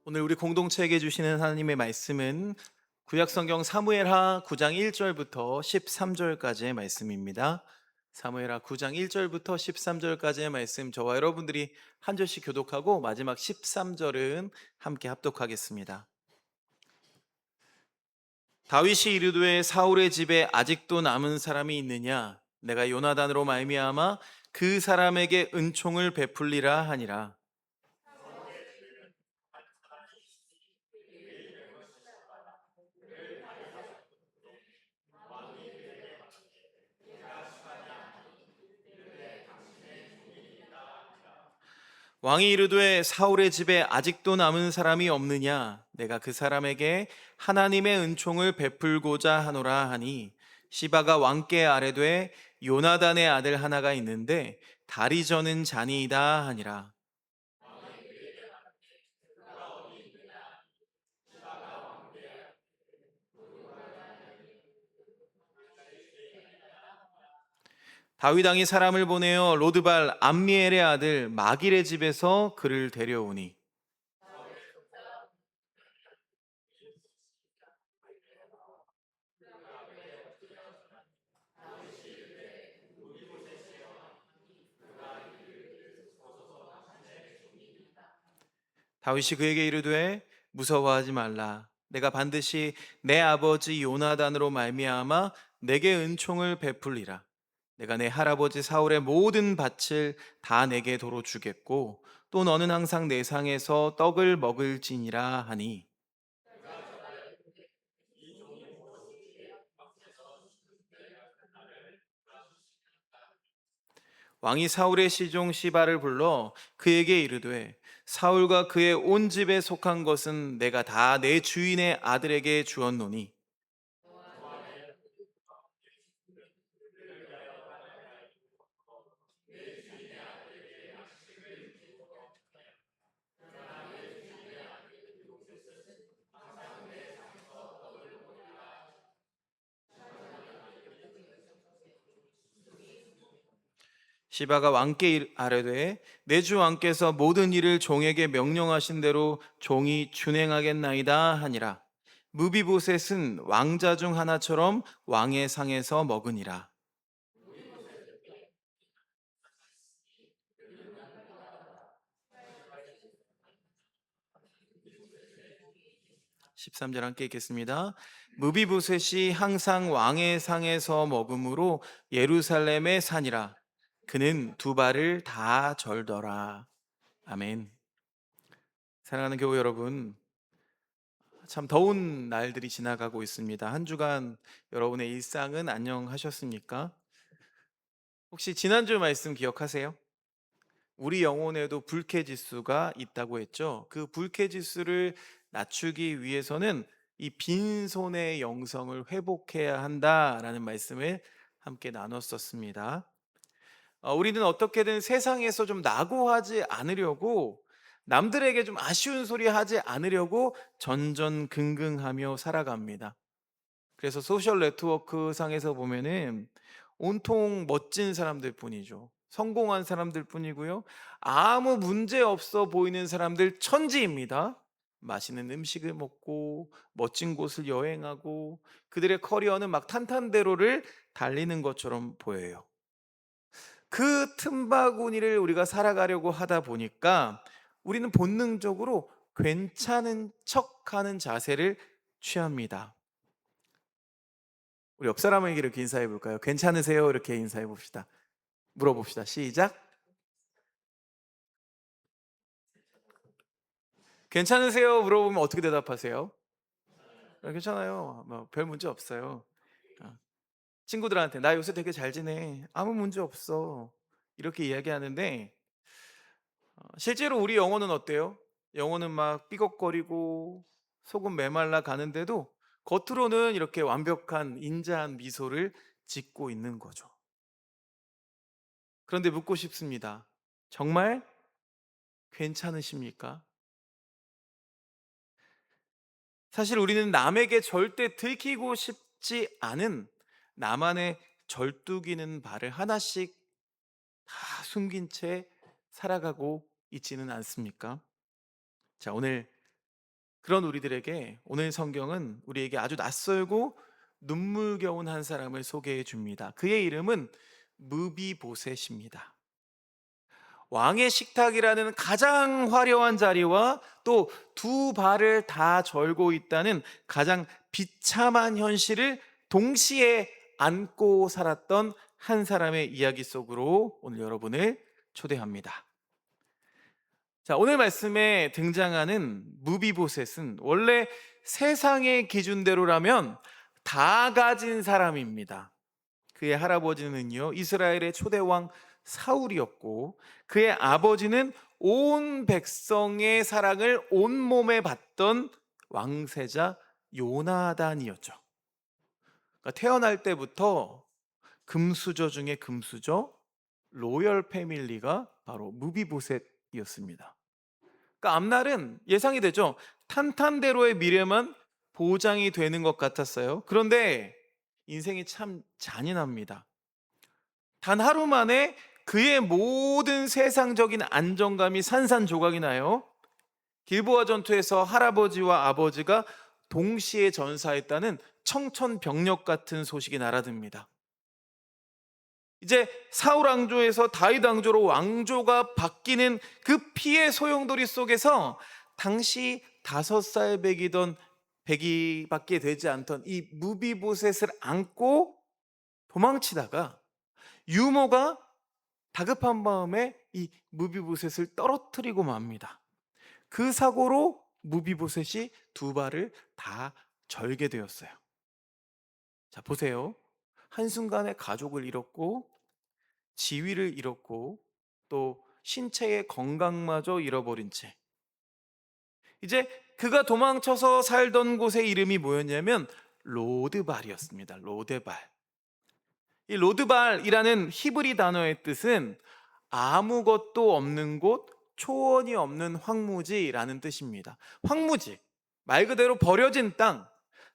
오늘 우리 공동체에게 주시는 하나님의 말씀은 구약성경 사무엘하 9장 1절부터 13절까지의 말씀입니다. 사무엘하 9장 1절부터 13절까지의 말씀, 저와 여러분들이 한 절씩 교독하고 마지막 13절은 함께 합독하겠습니다. 다윗이 이르되 사울의 집에 아직도 남은 사람이 있느냐? 내가 요나단으로 말미암아 그 사람에게 은총을 베풀리라 하니라. 왕이 이르되 사울의 집에 아직도 남은 사람이 없느냐? 내가 그 사람에게 하나님의 은총을 베풀고자 하노라 하니, 시바가 왕께 아뢰되 요나단의 아들 하나가 있는데 다리 저는 자니이다 하니라. 다윗 왕이 사람을 보내어 로드발 암미엘의 아들 마길의 집에서 그를 데려오니, 다윗이 그에게 이르되 무서워하지 말라. 내가 반드시 내 아버지 요나단으로 말미암아 내게 은총을 베풀리라. 내가 내 할아버지 사울의 모든 밭을 다 내게 도로 주겠고 또 너는 항상 내 상에서 떡을 먹을지니라 하니, 왕이 사울의 시종 시바를 불러 그에게 이르되 사울과 그의 온 집에 속한 것은 내가 다 내 주인의 아들에게 주었노니, 시바가 왕께 아뢰되 내 주 왕께서 모든 일을 종에게 명령하신 대로 종이 준행하겠나이다 하니라. 무비보셋은 왕자 중 하나처럼 왕의 상에서 먹으니라. 13절 함께 읽겠습니다. 무비보셋이 항상 왕의 상에서 먹음으로 예루살렘의 산이라. 그는 두 발을 다 절더라. 아멘. 사랑하는 교우 여러분, 참 더운 날들이 지나가고 있습니다. 한 주간 여러분의 일상은 안녕하셨습니까? 혹시 지난주 말씀 기억하세요? 우리 영혼에도 불쾌지수가 있다고 했죠. 그 불쾌지수를 낮추기 위해서는 이 빈손의 영성을 회복해야 한다라는 말씀을 함께 나눴었습니다. 우리는 어떻게든 세상에서 좀 낙오하지 않으려고, 남들에게 좀 아쉬운 소리 하지 않으려고 전전긍긍하며 살아갑니다. 그래서 소셜 네트워크 상에서 보면은 온통 멋진 사람들 뿐이죠. 성공한 사람들 뿐이고요. 아무 문제 없어 보이는 사람들 천지입니다. 맛있는 음식을 먹고 멋진 곳을 여행하고 그들의 커리어는 막 탄탄대로를 달리는 것처럼 보여요. 그 틈바구니를 우리가 살아가려고 하다 보니까 우리는 본능적으로 괜찮은 척하는 자세를 취합니다. 우리 옆 사람에게 이렇게 인사해 볼까요? 괜찮으세요? 이렇게 인사해 봅시다. 물어봅시다. 시작. 괜찮으세요? 물어보면 어떻게 대답하세요? 괜찮아요. 뭐 별 문제 없어요. 어, 친구들한테 나 요새 되게 잘 지내. 아무 문제 없어. 이렇게 이야기하는데 실제로 우리 영혼은 어때요? 영혼은 막 삐걱거리고 속은 메말라 가는데도 겉으로는 이렇게 완벽한 인자한 미소를 짓고 있는 거죠. 그런데 묻고 싶습니다. 정말 괜찮으십니까? 사실 우리는 남에게 절대 들키고 싶지 않은 나만의 절뚝이는 발을 하나씩 다 숨긴 채 살아가고 있지는 않습니까? 자, 오늘 그런 우리들에게 오늘 성경은 우리에게 아주 낯설고 눈물겨운 한 사람을 소개해 줍니다. 그의 이름은 무비보셋입니다. 왕의 식탁이라는 가장 화려한 자리와 또 두 발을 다 절고 있다는 가장 비참한 현실을 동시에 안고 살았던 한 사람의 이야기 속으로 오늘 여러분을 초대합니다. 자, 오늘 말씀에 등장하는 무비보셋은 원래 세상의 기준대로라면 다 가진 사람입니다. 그의 할아버지는요, 이스라엘의 초대왕 사울이었고, 그의 아버지는 온 백성의 사랑을 온몸에 받던 왕세자 요나단이었죠. 그러니까 태어날 때부터 금수저 중에 금수저, 로열 패밀리가 바로 무비보셋이었습니다. 그러니까 앞날은 예상이 되죠. 탄탄대로의 미래만 보장이 되는 것 같았어요. 그런데 인생이 참 잔인합니다. 단 하루 만에 그의 모든 세상적인 안정감이 산산조각이 나요. 길보아 전투에서 할아버지와 아버지가 동시에 전사했다는 청천벽력 같은 소식이 날아듭니다. 이제 사울 왕조에서 다윗 왕조로 왕조가 바뀌는 그 피의 소용돌이 속에서 당시 5살 배기던 배기밖에 되지 않던 이 무비보셋을 안고 도망치다가 유모가 다급한 마음에 이 무비보셋을 떨어뜨리고 맙니다. 그 사고로 무비보셋이 두 발을 다 절게 되었어요. 자, 보세요. 한순간에 가족을 잃었고 지위를 잃었고 또 신체의 건강마저 잃어버린 채 이제 그가 도망쳐서 살던 곳의 이름이 뭐였냐면 로드발이었습니다. 로데발. 이 로드발이라는 히브리 단어의 뜻은 아무것도 없는 곳, 초원이 없는 황무지라는 뜻입니다. 황무지, 말 그대로 버려진 땅,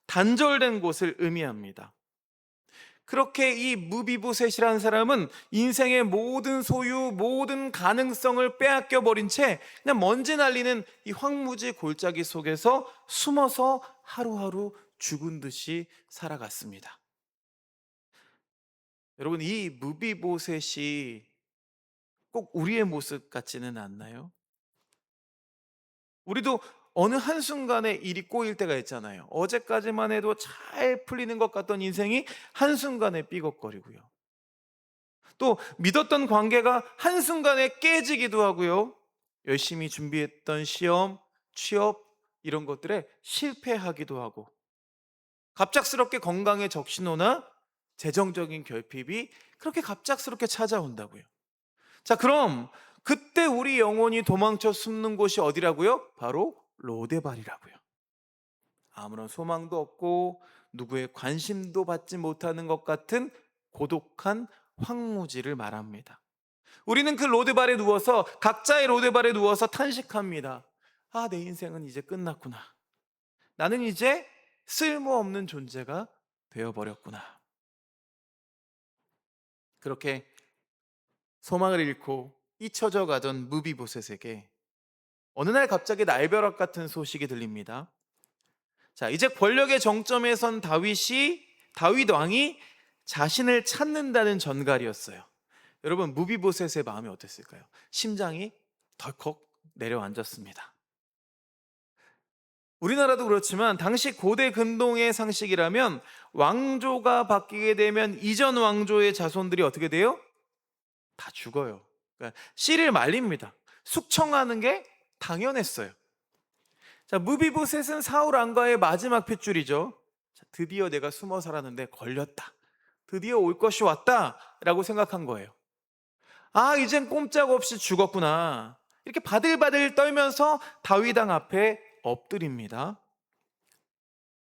단절된 곳을 의미합니다. 그렇게 이 무비보셋이라는 사람은 인생의 모든 소유, 모든 가능성을 빼앗겨 버린 채 그냥 먼지 날리는 이 황무지 골짜기 속에서 숨어서 하루하루 죽은 듯이 살아갔습니다. 여러분, 이 무비보셋이 꼭 우리의 모습 같지는 않나요? 우리도 어느 한순간에 일이 꼬일 때가 있잖아요. 어제까지만 해도 잘 풀리는 것 같던 인생이 한순간에 삐걱거리고요. 또 믿었던 관계가 한순간에 깨지기도 하고요. 열심히 준비했던 시험, 취업 이런 것들에 실패하기도 하고 갑작스럽게 건강에 적신호나 재정적인 결핍이 그렇게 갑작스럽게 찾아온다고요. 자, 그럼 그때 우리 영혼이 도망쳐 숨는 곳이 어디라고요? 바로 로데발이라고요. 아무런 소망도 없고 누구의 관심도 받지 못하는 것 같은 고독한 황무지를 말합니다. 우리는 그 로데발에 누워서 각자의 로데발에 누워서 탄식합니다. 아, 내 인생은 이제 끝났구나. 나는 이제 쓸모없는 존재가 되어버렸구나. 그렇게 소망을 잃고 잊혀져 가던 무비보셋에게 어느 날 갑자기 날벼락 같은 소식이 들립니다. 자, 이제 권력의 정점에 선 다윗 왕이 자신을 찾는다는 전갈이었어요. 여러분, 무비보셋의 마음이 어땠을까요? 심장이 덜컥 내려앉았습니다. 우리나라도 그렇지만 당시 고대 근동의 상식이라면 왕조가 바뀌게 되면 이전 왕조의 자손들이 어떻게 돼요? 다 죽어요. 그러니까 씨를 말립니다. 숙청하는 게 당연했어요. 자, 무비보셋은 사울 왕가의 마지막 핏줄이죠. 자, 드디어 내가 숨어 살았는데 걸렸다. 드디어 올 것이 왔다라고 생각한 거예요. 아, 이젠 꼼짝없이 죽었구나. 이렇게 바들바들 떨면서 다윗 왕 앞에 엎드립니다.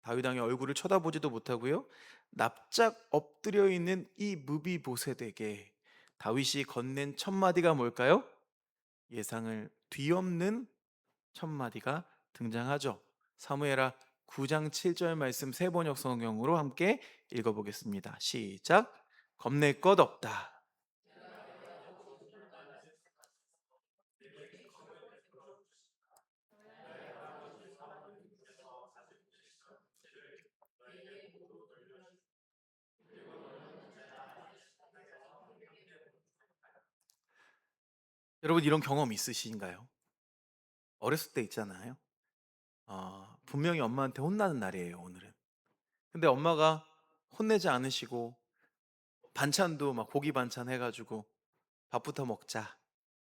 다윗 왕의 얼굴을 쳐다보지도 못하고요. 납작 엎드려 있는 이 무비보셋에게 다윗이 건넨 첫 마디가 뭘까요? 예상을 뒤엎는 첫 마디가 등장하죠. 사무엘하 9장 7절 말씀 세번역 성경으로 함께 읽어보겠습니다. 시작. 겁낼 것 없다. 여러분 이런 경험 있으신가요? 어렸을 때 있잖아요. 분명히 엄마한테 혼나는 날이에요, 오늘은. 근데 엄마가 혼내지 않으시고 반찬도 막 고기 반찬 해 가지고 "밥부터 먹자."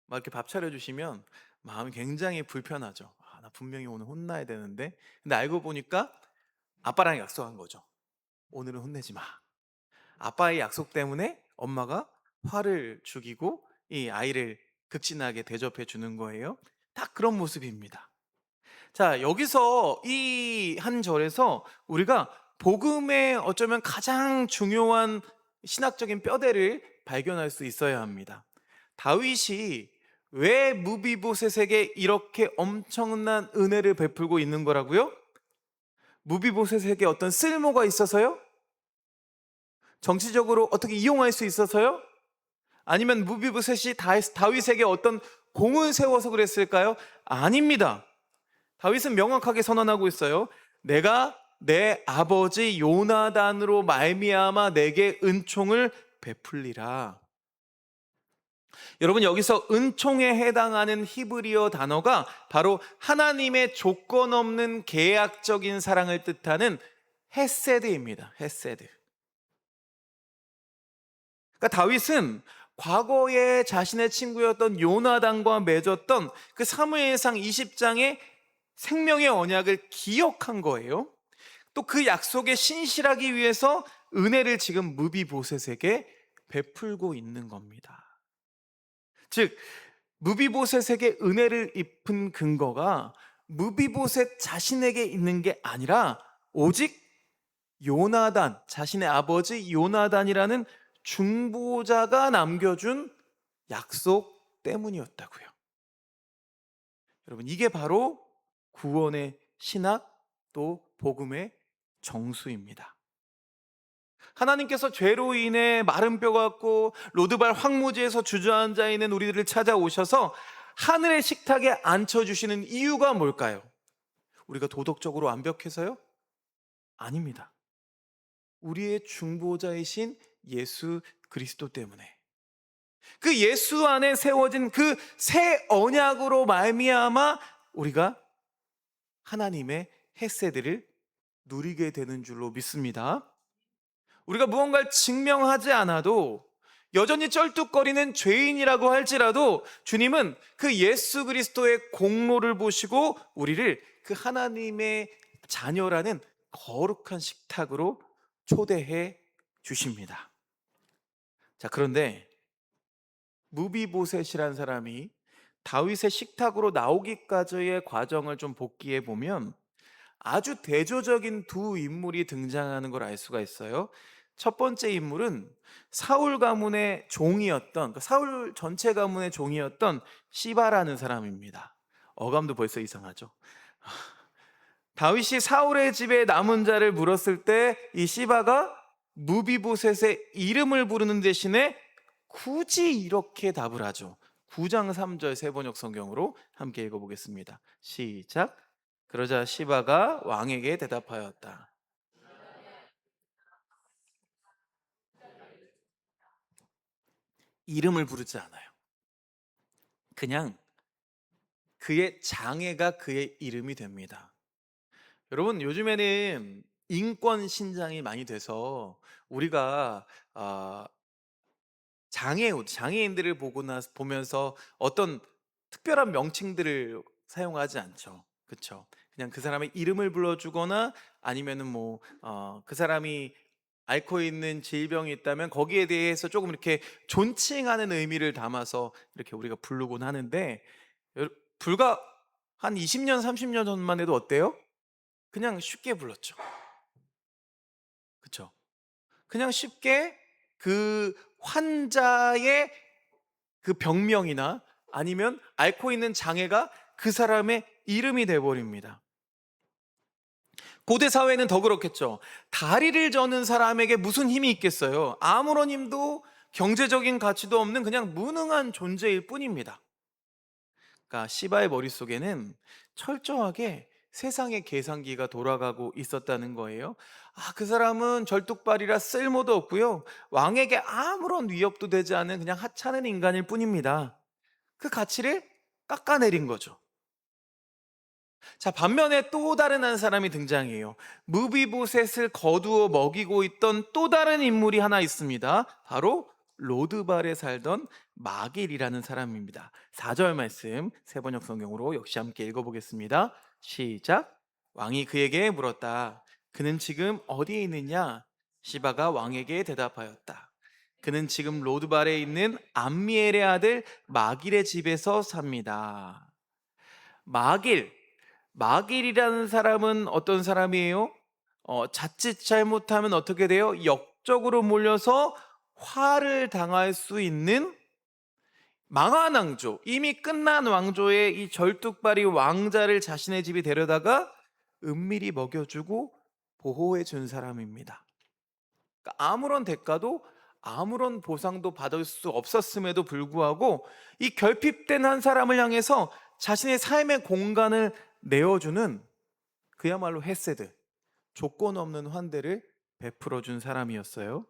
막 이렇게 밥 차려 주시면 마음이 굉장히 불편하죠. '아 나 분명히 오늘 혼나야 되는데.' 근데 알고 보니까 아빠랑 약속한 거죠. '오늘은 혼내지 마.' 아빠의 약속 때문에 엄마가 화를 죽이고 이 아이를 극진하게 대접해 주는 거예요. 딱 그런 모습입니다. 자, 여기서 이 한 절에서 우리가 복음의 어쩌면 가장 중요한 신학적인 뼈대를 발견할 수 있어야 합니다. 다윗이 왜 무비보셋에게 이렇게 엄청난 은혜를 베풀고 있는 거라고요? 무비보셋에게 어떤 쓸모가 있어서요? 정치적으로 어떻게 이용할 수 있어서요? 아니면 무비보셋이 다윗에게 어떤 공을 세워서 그랬을까요? 아닙니다. 다윗은 명확하게 선언하고 있어요. 내가 내 아버지 요나단으로 말미암아 내게 은총을 베풀리라. 여러분 여기서 은총에 해당하는 히브리어 단어가 바로 하나님의 조건 없는 계약적인 사랑을 뜻하는 헤세드입니다. 헤세드. 그러니까 다윗은 과거에 자신의 친구였던 요나단과 맺었던 그 사무엘상 20장의 생명의 언약을 기억한 거예요. 또 그 약속에 신실하기 위해서 은혜를 지금 무비보셋에게 베풀고 있는 겁니다. 즉 무비보셋에게 은혜를 입은 근거가 무비보셋 자신에게 있는 게 아니라 오직 요나단, 자신의 아버지 요나단이라는 중보자가 남겨준 약속 때문이었다고요. 여러분 이게 바로 구원의 신학 또 복음의 정수입니다. 하나님께서 죄로 인해 마른 뼈 같고 로드발 황무지에서 주저앉아 있는 우리들을 찾아오셔서 하늘의 식탁에 앉혀주시는 이유가 뭘까요? 우리가 도덕적으로 완벽해서요? 아닙니다. 우리의 중보자이신 예수 그리스도 때문에, 그 예수 안에 세워진 그 새 언약으로 말미암아 우리가 하나님의 헤세드를 누리게 되는 줄로 믿습니다. 우리가 무언가를 증명하지 않아도 여전히 쩔뚝거리는 죄인이라고 할지라도 주님은 그 예수 그리스도의 공로를 보시고 우리를 그 하나님의 자녀라는 거룩한 식탁으로 초대해 주십니다. 자, 그런데 무비보셋이라는 사람이 다윗의 식탁으로 나오기까지의 과정을 좀 복기해 보면 아주 대조적인 두 인물이 등장하는 걸 알 수가 있어요. 첫 번째 인물은 사울 가문의 종이었던, 그러니까 사울 전체 가문의 종이었던 시바라는 사람입니다. 어감도 벌써 이상하죠. 다윗이 사울의 집에 남은 자를 물었을 때 이 시바가 무비보셋의 이름을 부르는 대신에 굳이 이렇게 답을 하죠. 9장 3절 세번역 성경으로 함께 읽어보겠습니다. 시작. 그러자 시바가 왕에게 대답하였다. 이름을 부르지 않아요. 그냥 그의 장애가 그의 이름이 됩니다. 여러분 요즘에는 인권 신장이 많이 돼서 우리가 장애인들을 보면서 어떤 특별한 명칭들을 사용하지 않죠. 그렇죠? 그냥 그 사람의 이름을 불러주거나 아니면은 그 사람이 앓고 있는 질병이 있다면 거기에 대해서 조금 이렇게 존칭하는 의미를 담아서 이렇게 우리가 부르곤 하는데 불과 한 20년, 30년 전만 해도 어때요? 그냥 쉽게 불렀죠. 그렇죠? 그냥 쉽게 그 환자의 그 병명이나 아니면 앓고 있는 장애가 그 사람의 이름이 돼버립니다. 고대 사회는 더 그렇겠죠. 다리를 저는 사람에게 무슨 힘이 있겠어요? 아무런 힘도 경제적인 가치도 없는 그냥 무능한 존재일 뿐입니다. 그러니까 시바의 머릿속에는 철저하게 세상의 계산기가 돌아가고 있었다는 거예요. 그 사람은 절뚝발이라 쓸모도 없고요. 왕에게 아무런 위협도 되지 않는 그냥 하찮은 인간일 뿐입니다. 그 가치를 깎아내린 거죠. 자, 반면에 또 다른 한 사람이 등장해요. 무비보셋을 거두어 먹이고 있던 또 다른 인물이 하나 있습니다. 바로 로드발에 살던 마길이라는 사람입니다. 4절 말씀 세번역 성경으로 역시 함께 읽어보겠습니다. 시작. 왕이 그에게 물었다. 그는 지금 어디에 있느냐? 시바가 왕에게 대답하였다. 그는 지금 로드발에 있는 암미엘의 아들 마길의 집에서 삽니다. 마길, 마길이라는 사람은 어떤 사람이에요? 자칫 잘못하면 어떻게 돼요? 역적으로 몰려서 화를 당할 수 있는 망한 왕조, 이미 끝난 왕조의 이 절뚝발이 왕자를 자신의 집에 데려다가 은밀히 먹여주고 보호해 준 사람입니다. 그러니까 아무런 대가도 아무런 보상도 받을 수 없었음에도 불구하고 이 결핍된 한 사람을 향해서 자신의 삶의 공간을 내어주는 그야말로 헤세드, 조건 없는 환대를 베풀어 준 사람이었어요.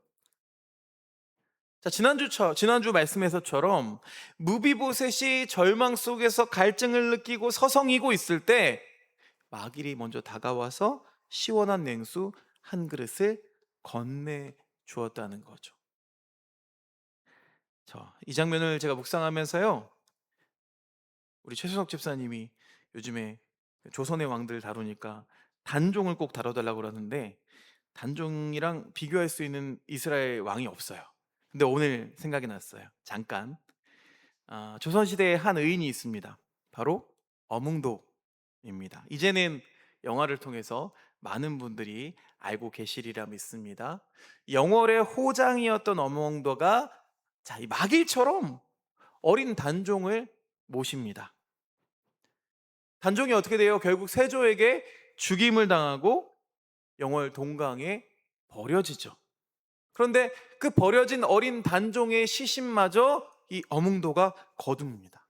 자, 지난주 말씀에서처럼 무비보셋이 절망 속에서 갈증을 느끼고 서성이고 있을 때 마길이 먼저 다가와서 시원한 냉수 한 그릇을 건네 주었다는 거죠. 이 장면을 제가 묵상하면서요, 우리 최수석 집사님이 요즘에 조선의 왕들 다루니까 단종을 꼭 다뤄달라고 그러는데 단종이랑 비교할 수 있는 이스라엘 왕이 없어요. 근데 오늘 생각이 났어요. 잠깐. 조선시대에 한 의인이 있습니다. 바로 어몽도입니다. 이제는 영화를 통해서 많은 분들이 알고 계시리라 믿습니다. 영월의 호장이었던 어몽도가 이 마길처럼 어린 단종을 모십니다. 단종이 어떻게 돼요? 결국 세조에게 죽임을 당하고 영월 동강에 버려지죠. 그런데 그 버려진 어린 단종의 시신마저 이 어몽도가 거둡니다.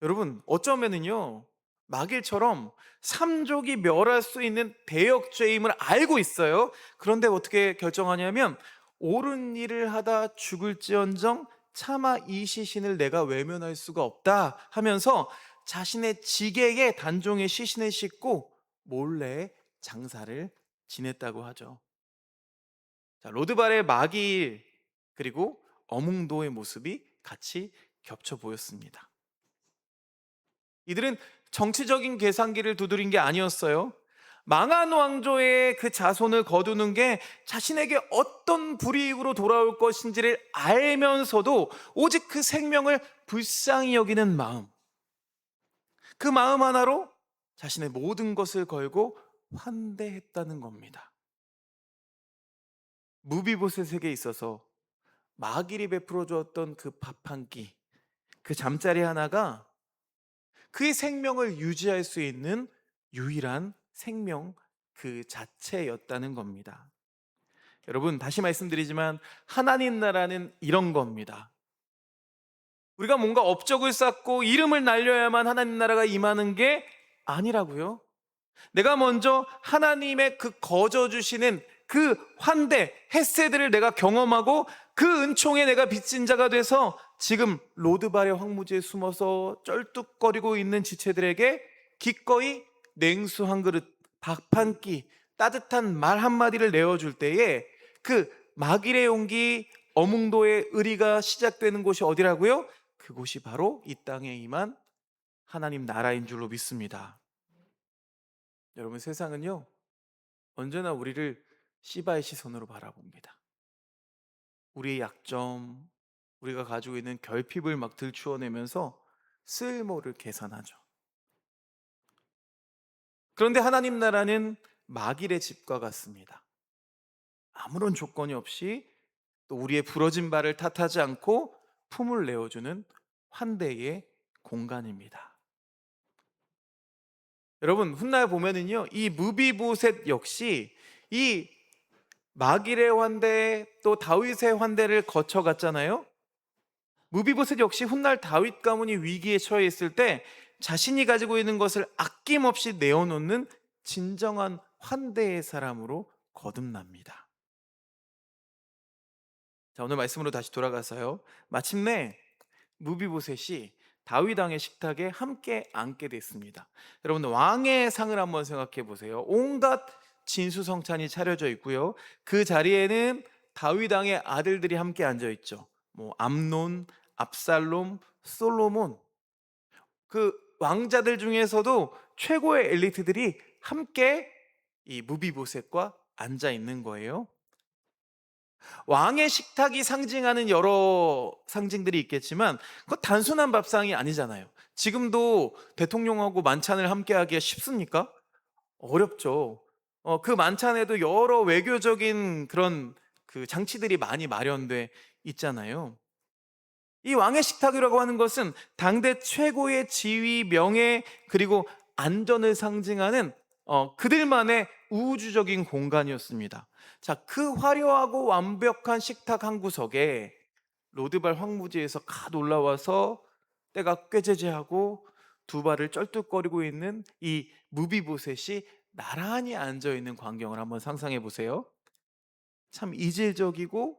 여러분, 어쩌면은요, 마길처럼 삼족이 멸할 수 있는 대역죄임을 알고 있어요. 그런데 어떻게 결정하냐면 옳은 일을 하다 죽을지언정 차마 이 시신을 내가 외면할 수가 없다 하면서 자신의 지게에 단종의 시신을 싣고 몰래 장사를 지냈다고 하죠. 자, 로드발의 마길 그리고 어몽도의 모습이 같이 겹쳐 보였습니다. 이들은 정치적인 계산기를 두드린 게 아니었어요. 망한 왕조의 그 자손을 거두는 게 자신에게 어떤 불이익으로 돌아올 것인지를 알면서도 오직 그 생명을 불쌍히 여기는 마음, 그 마음 하나로 자신의 모든 것을 걸고 환대했다는 겁니다. 무비보셋에게 있어서 마길이 베풀어 주었던 그 밥 한 끼, 그 잠자리 하나가 그의 생명을 유지할 수 있는 유일한 생명 그 자체였다는 겁니다. 여러분, 다시 말씀드리지만 하나님 나라는 이런 겁니다. 우리가 뭔가 업적을 쌓고 이름을 날려야만 하나님 나라가 임하는 게 아니라고요. 내가 먼저 하나님의 그 거저 주시는 그 환대, 헷세들을 내가 경험하고 그 은총에 내가 빚진 자가 돼서 지금 로드발의 황무지에 숨어서 쩔뚝거리고 있는 지체들에게 기꺼이 냉수 한 그릇, 밥 한 끼, 따뜻한 말 한마디를 내어줄 때에 그 마길의 용기, 어몽도의 의리가 시작되는 곳이 어디라고요? 그곳이 바로 이 땅에 임한 하나님 나라인 줄로 믿습니다. 여러분, 세상은요 언제나 우리를 시바의 시선으로 바라봅니다. 우리의 약점, 우리가 가지고 있는 결핍을 막 들추어내면서 쓸모를 계산하죠. 그런데 하나님 나라는 마길의 집과 같습니다. 아무런 조건이 없이 또 우리의 부러진 발을 탓하지 않고 품을 내어주는 환대의 공간입니다. 여러분, 훗날 보면은요 이 무비보셋 역시 이 마길의 환대 또 다윗의 환대를 거쳐갔잖아요. 무비보셋 역시 훗날 다윗 가문이 위기에 처해 있을 때 자신이 가지고 있는 것을 아낌없이 내어놓는 진정한 환대의 사람으로 거듭납니다. 자, 오늘 말씀으로 다시 돌아가서요, 마침내 무비보셋이 다윗 왕의 식탁에 함께 앉게 됐습니다. 여러분, 왕의 상을 한번 생각해 보세요. 온갖 진수성찬이 차려져 있고요. 그 자리에는 다윗 왕의 아들들이 함께 앉아 있죠. 뭐 암논, 압살롬, 솔로몬, 그 왕자들 중에서도 최고의 엘리트들이 함께 이 무비보셋과 앉아 있는 거예요. 왕의 식탁이 상징하는 여러 상징들이 있겠지만 그거 단순한 밥상이 아니잖아요. 지금도 대통령하고 만찬을 함께 하기가 쉽습니까? 어렵죠. 그 만찬에도 여러 외교적인 그런 그 장치들이 많이 마련돼 있잖아요. 이 왕의 식탁이라고 하는 것은 당대 최고의 지위, 명예, 그리고 안전을 상징하는 그들만의 우주적인 공간이었습니다. 자, 그 화려하고 완벽한 식탁 한 구석에 로드발 황무지에서 갓 올라와서 때가 꾀죄죄하고 두 발을 쩔뚝거리고 있는 이 무비보셋이 나란히 앉아 있는 광경을 한번 상상해 보세요. 참 이질적이고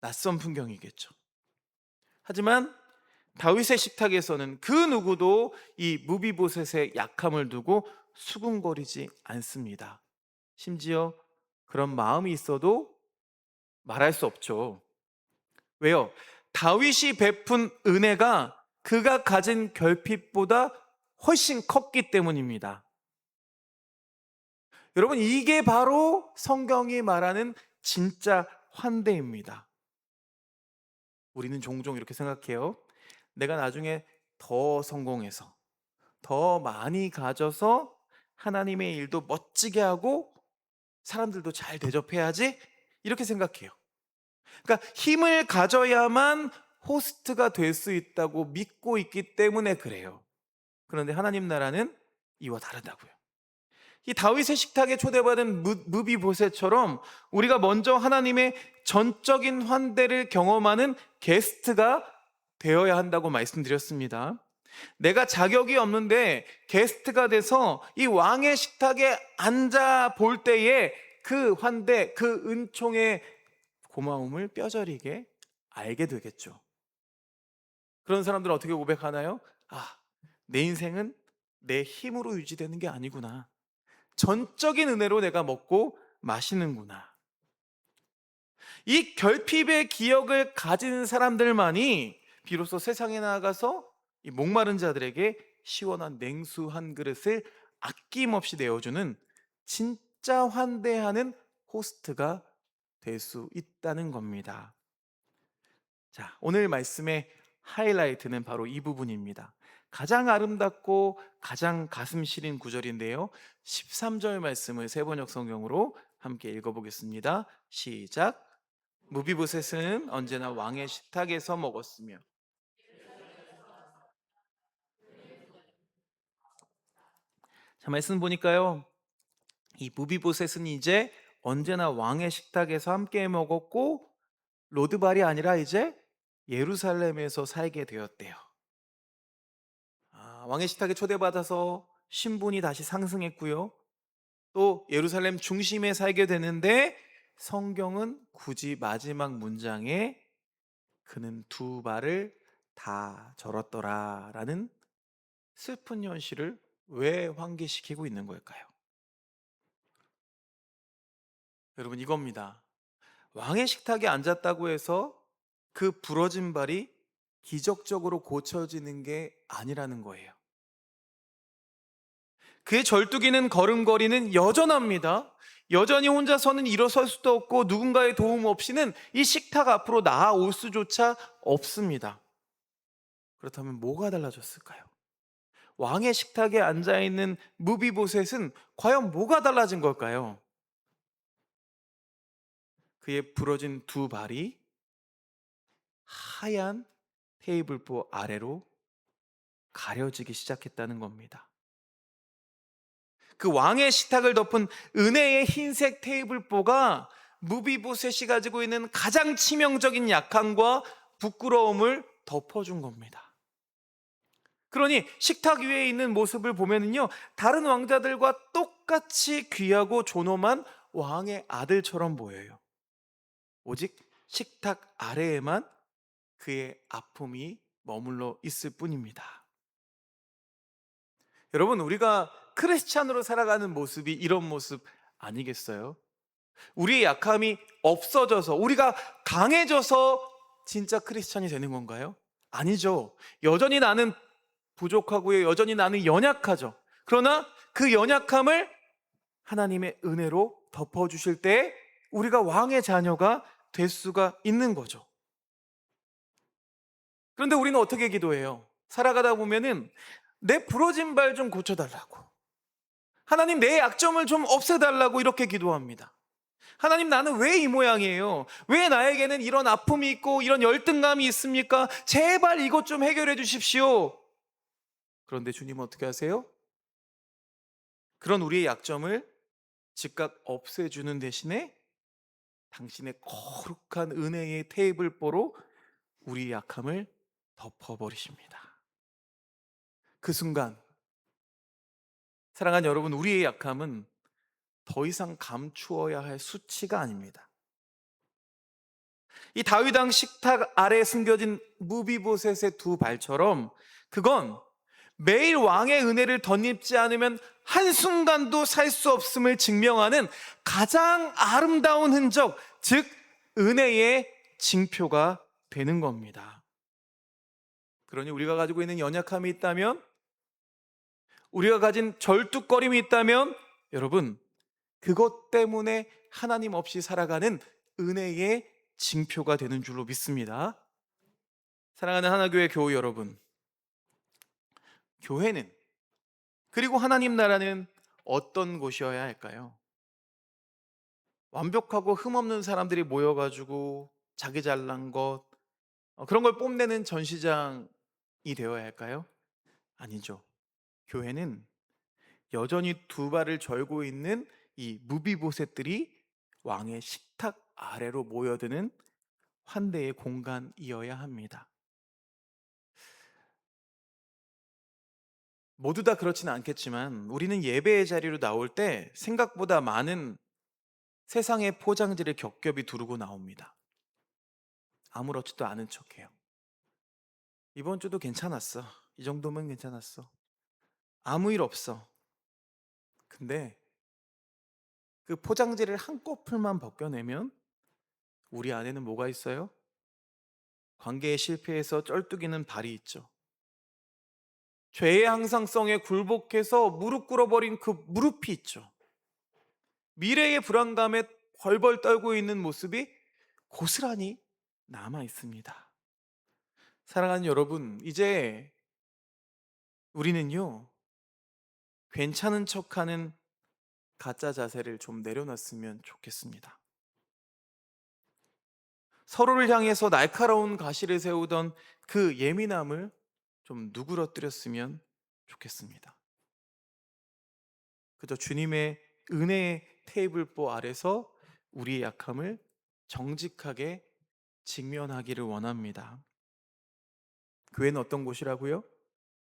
낯선 풍경이겠죠. 하지만 다윗의 식탁에서는 그 누구도 이 무비보셋의 약함을 두고 수군거리지 않습니다. 심지어 그런 마음이 있어도 말할 수 없죠. 왜요? 다윗이 베푼 은혜가 그가 가진 결핍보다 훨씬 컸기 때문입니다. 여러분, 이게 바로 성경이 말하는 진짜 환대입니다. 우리는 종종 이렇게 생각해요. 내가 나중에 더 성공해서, 더 많이 가져서 하나님의 일도 멋지게 하고 사람들도 잘 대접해야지, 이렇게 생각해요. 그러니까 힘을 가져야만 호스트가 될 수 있다고 믿고 있기 때문에 그래요. 그런데 하나님 나라는 이와 다르다고요. 이 다윗의 식탁에 초대받은 무비보셋처럼 우리가 먼저 하나님의 전적인 환대를 경험하는 게스트가 되어야 한다고 말씀드렸습니다. 내가 자격이 없는데 게스트가 돼서 이 왕의 식탁에 앉아 볼 때에 그 환대, 그 은총의 고마움을 뼈저리게 알게 되겠죠. 그런 사람들은 어떻게 고백하나요? 아, 내 인생은 내 힘으로 유지되는 게 아니구나. 전적인 은혜로 내가 먹고 마시는구나. 이 결핍의 기억을 가진 사람들만이 비로소 세상에 나가서 이 목마른 자들에게 시원한 냉수 한 그릇을 아낌없이 내어주는 진짜 환대하는 호스트가 될 수 있다는 겁니다. 자, 오늘 말씀의 하이라이트는 바로 이 부분입니다. 가장 아름답고 가장 가슴 시린 구절인데요. 13절 말씀을 세번역 성경으로 함께 읽어보겠습니다. 시작. 무비보셋은 언제나 왕의 식탁에서 먹었으며. 자, 말씀 보니까요, 이 무비보셋은 이제 언제나 왕의 식탁에서 함께 먹었고 로드발이 아니라 이제 예루살렘에서 살게 되었대요. 왕의 식탁에 초대받아서 신분이 다시 상승했고요. 또 예루살렘 중심에 살게 되는데 성경은 굳이 마지막 문장에 그는 두 발을 다 절었더라라는 슬픈 현실을 왜 환기시키고 있는 걸까요? 여러분, 이겁니다. 왕의 식탁에 앉았다고 해서 그 부러진 발이 기적적으로 고쳐지는 게 아니라는 거예요. 그의 절뚝이는 걸음걸이는 여전합니다. 여전히 혼자서는 일어설 수도 없고 누군가의 도움 없이는 이 식탁 앞으로 나아올 수조차 없습니다. 그렇다면 뭐가 달라졌을까요? 왕의 식탁에 앉아있는 무비보셋은 과연 뭐가 달라진 걸까요? 그의 부러진 두 발이 하얀 테이블보 아래로 가려지기 시작했다는 겁니다. 그 왕의 식탁을 덮은 은혜의 흰색 테이블보가 무비보셋이 가지고 있는 가장 치명적인 약함과 부끄러움을 덮어준 겁니다. 그러니 식탁 위에 있는 모습을 보면요, 다른 왕자들과 똑같이 귀하고 존엄한 왕의 아들처럼 보여요. 오직 식탁 아래에만 그의 아픔이 머물러 있을 뿐입니다. 여러분, 우리가 크리스찬으로 살아가는 모습이 이런 모습 아니겠어요? 우리의 약함이 없어져서, 우리가 강해져서 진짜 크리스찬이 되는 건가요? 아니죠. 여전히 나는 부족하고요. 여전히 나는 연약하죠. 그러나 그 연약함을 하나님의 은혜로 덮어주실 때 우리가 왕의 자녀가 될 수가 있는 거죠. 그런데 우리는 어떻게 기도해요? 살아가다 보면은 내 부러진 발 좀 고쳐달라고, 하나님 내 약점을 좀 없애달라고 이렇게 기도합니다. 하나님, 나는 왜 이 모양이에요? 왜 나에게는 이런 아픔이 있고 이런 열등감이 있습니까? 제발 이것 좀 해결해 주십시오. 그런데 주님은 어떻게 하세요? 그런 우리의 약점을 즉각 없애주는 대신에 당신의 거룩한 은혜의 테이블보로 우리의 약함을 덮어버리십니다. 그 순간, 사랑하는 여러분, 우리의 약함은 더 이상 감추어야 할 수치가 아닙니다. 이 다윗 왕 식탁 아래 숨겨진 무비보셋의 두 발처럼 그건 매일 왕의 은혜를 덧입지 않으면 한순간도 살 수 없음을 증명하는 가장 아름다운 흔적, 즉 은혜의 징표가 되는 겁니다. 그러니 우리가 가지고 있는 연약함이 있다면, 우리가 가진 절뚝거림이 있다면, 여러분, 그것 때문에 하나님 없이 살아가는 은혜의 징표가 되는 줄로 믿습니다. 사랑하는 하나교회 교우 여러분, 교회는, 그리고 하나님 나라는 어떤 곳이어야 할까요? 완벽하고 흠없는 사람들이 모여가지고 자기 잘난 것, 그런 걸 뽐내는 전시장이 되어야 할까요? 아니죠. 교회는 여전히 두 발을 절고 있는 이 무비보셋들이 왕의 식탁 아래로 모여드는 환대의 공간이어야 합니다. 모두 다 그렇지는 않겠지만 우리는 예배의 자리로 나올 때 생각보다 많은 세상의 포장지를 겹겹이 두르고 나옵니다. 아무렇지도 않은 척해요. 이번 주도 괜찮았어. 이 정도면 괜찮았어. 아무 일 없어. 근데 그 포장지를 한꺼풀만 벗겨내면 우리 안에는 뭐가 있어요? 관계의 실패에서 쩔뚝이는 발이 있죠. 죄의 항상성에 굴복해서 무릎 꿇어버린 그 무릎이 있죠. 미래의 불안감에 벌벌 떨고 있는 모습이 고스란히 남아 있습니다. 사랑하는 여러분, 이제 우리는요, 괜찮은 척하는 가짜 자세를 좀 내려놨으면 좋겠습니다. 서로를 향해서 날카로운 가시를 세우던 그 예민함을 좀 누그러뜨렸으면 좋겠습니다. 그저 주님의 은혜의 테이블보 아래서 우리의 약함을 정직하게 직면하기를 원합니다. 교회는 어떤 곳이라고요?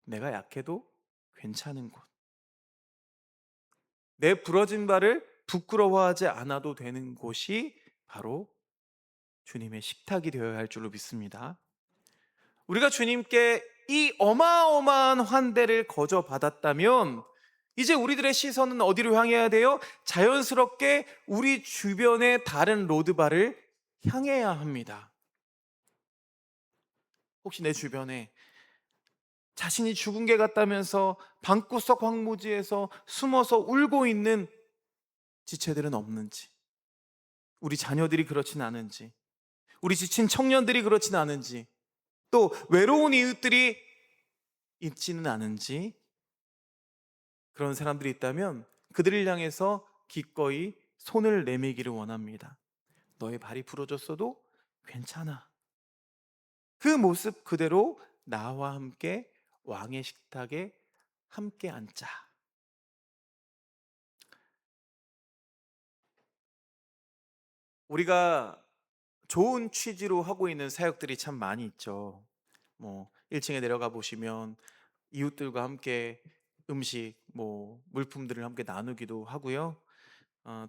내가 약해도 괜찮은 곳. 내 부러진 발을 부끄러워하지 않아도 되는 곳이 바로 주님의 식탁이 되어야 할 줄로 믿습니다. 우리가 주님께 이 어마어마한 환대를 거저 받았다면 이제 우리들의 시선은 어디로 향해야 돼요? 자연스럽게 우리 주변의 다른 로드바를 향해야 합니다. 혹시 내 주변에 자신이 죽은 개 같다면서 방구석 황무지에서 숨어서 울고 있는 지체들은 없는지, 우리 자녀들이 그렇진 않은지, 우리 지친 청년들이 그렇진 않은지, 또 외로운 이웃들이 있지는 않은지, 그런 사람들이 있다면 그들을 향해서 기꺼이 손을 내밀기를 원합니다. 너의 발이 부러졌어도 괜찮아. 그 모습 그대로 나와 함께 왕의 식탁에 함께 앉자. 우리가 좋은 취지로 하고 있는 사역들이 참 많이 있죠. 1층에 내려가 보시면 이웃들과 함께 음식, 물품들을 함께 나누기도 하고요.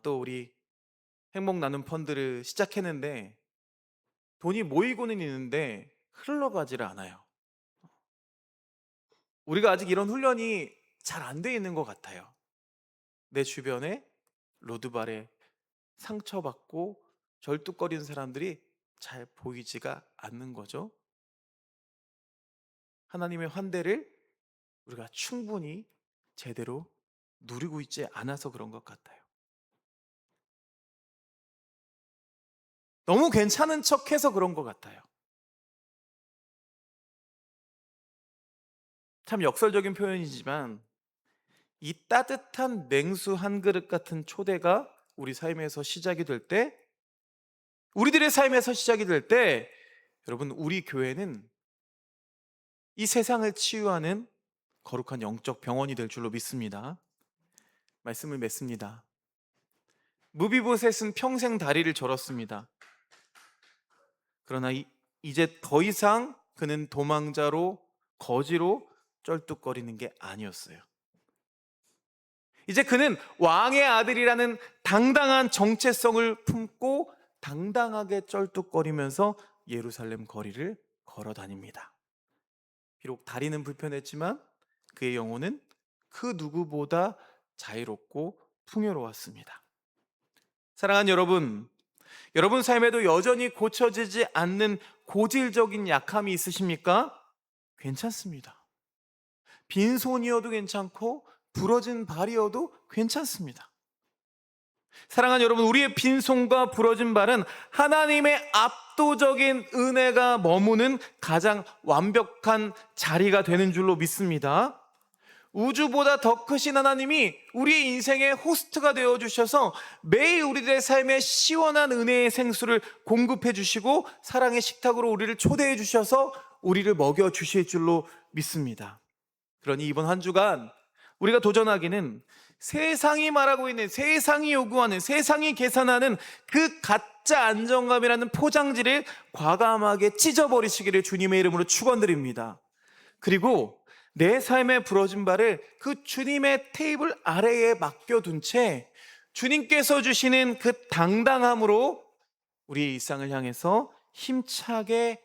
또 우리 행복 나눔 펀드를 시작했는데 돈이 모이고는 있는데 흘러가지를 않아요. 우리가 아직 이런 훈련이 잘 안 돼 있는 것 같아요. 내 주변에 로드발에 상처받고 절뚝거리는 사람들이 잘 보이지가 않는 거죠. 하나님의 환대를 우리가 충분히 제대로 누리고 있지 않아서 그런 것 같아요. 너무 괜찮은 척해서 그런 것 같아요. 참 역설적인 표현이지만 이 따뜻한 냉수 한 그릇 같은 초대가 우리 삶에서 시작이 될 때, 우리들의 삶에서 시작이 될 때, 여러분, 우리 교회는 이 세상을 치유하는 거룩한 영적 병원이 될 줄로 믿습니다. 말씀을 맺습니다. 무비보셋은 평생 다리를 절었습니다. 그러나 이제 더 이상 그는 도망자로, 거지로 쩔뚝거리는 게 아니었어요. 이제 그는 왕의 아들이라는 당당한 정체성을 품고 당당하게 쩔뚝거리면서 예루살렘 거리를 걸어 다닙니다. 비록 다리는 불편했지만 그의 영혼은 그 누구보다 자유롭고 풍요로웠습니다. 사랑하는 여러분, 여러분 삶에도 여전히 고쳐지지 않는 고질적인 약함이 있으십니까? 괜찮습니다. 빈손이어도 괜찮고 부러진 발이어도 괜찮습니다. 사랑하는 여러분, 우리의 빈손과 부러진 발은 하나님의 압도적인 은혜가 머무는 가장 완벽한 자리가 되는 줄로 믿습니다. 우주보다 더 크신 하나님이 우리의 인생의 호스트가 되어주셔서 매일 우리들의 삶에 시원한 은혜의 생수를 공급해 주시고 사랑의 식탁으로 우리를 초대해 주셔서 우리를 먹여주실 줄로 믿습니다. 그러니 이번 한 주간 우리가 도전하기는 세상이 말하고 있는, 세상이 요구하는, 세상이 계산하는 그 가짜 안정감이라는 포장지를 과감하게 찢어버리시기를 주님의 이름으로 축원드립니다. 그리고 내 삶의 부러진 발을 그 주님의 테이블 아래에 맡겨둔 채 주님께서 주시는 그 당당함으로 우리의 일상을 향해서 힘차게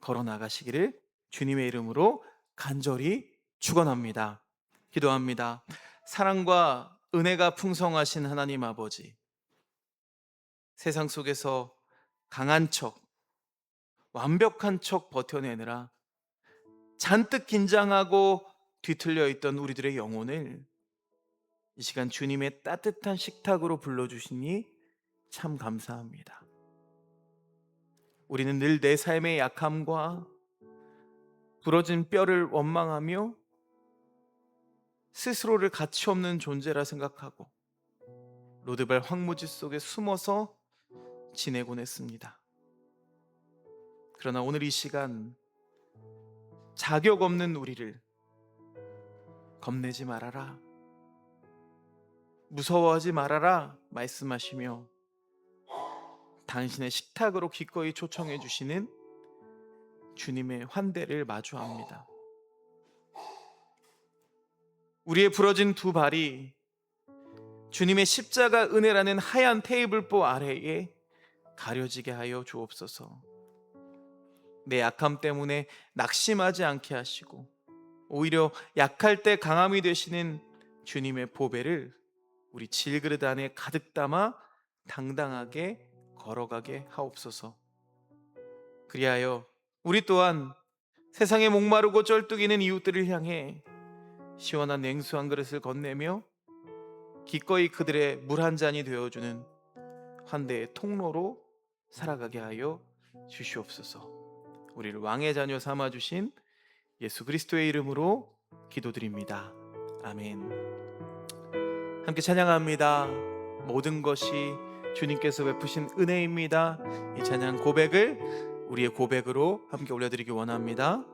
걸어 나가시기를 주님의 이름으로 간절히 축원합니다. 기도합니다. 사랑과 은혜가 풍성하신 하나님 아버지, 세상 속에서 강한 척, 완벽한 척 버텨내느라 잔뜩 긴장하고 뒤틀려 있던 우리들의 영혼을 이 시간 주님의 따뜻한 식탁으로 불러주시니 참 감사합니다. 우리는 늘 내 삶의 약함과 부러진 뼈를 원망하며 스스로를 가치 없는 존재라 생각하고 로드발 황무지 속에 숨어서 지내곤 했습니다. 그러나 오늘 이 시간 자격 없는 우리를 겁내지 말아라, 무서워하지 말아라 말씀하시며 당신의 식탁으로 기꺼이 초청해 주시는 주님의 환대를 마주합니다. 우리의 부러진 두 발이 주님의 십자가 은혜라는 하얀 테이블보 아래에 가려지게 하여 주옵소서. 내 약함 때문에 낙심하지 않게 하시고 오히려 약할 때 강함이 되시는 주님의 보배를 우리 질그릇 안에 가득 담아 당당하게 걸어가게 하옵소서. 그리하여 우리 또한 세상에 목마르고 쩔뚝이는 이웃들을 향해 시원한 냉수 한 그릇을 건네며 기꺼이 그들의 물 한 잔이 되어주는 환대의 통로로 살아가게 하여 주시옵소서. 우리를 왕의 자녀 삼아주신 예수 그리스도의 이름으로 기도드립니다. 아멘. 함께 찬양합니다. 모든 것이 주님께서 베푸신 은혜입니다. 이 찬양 고백을 우리의 고백으로 함께 올려드리기 원합니다.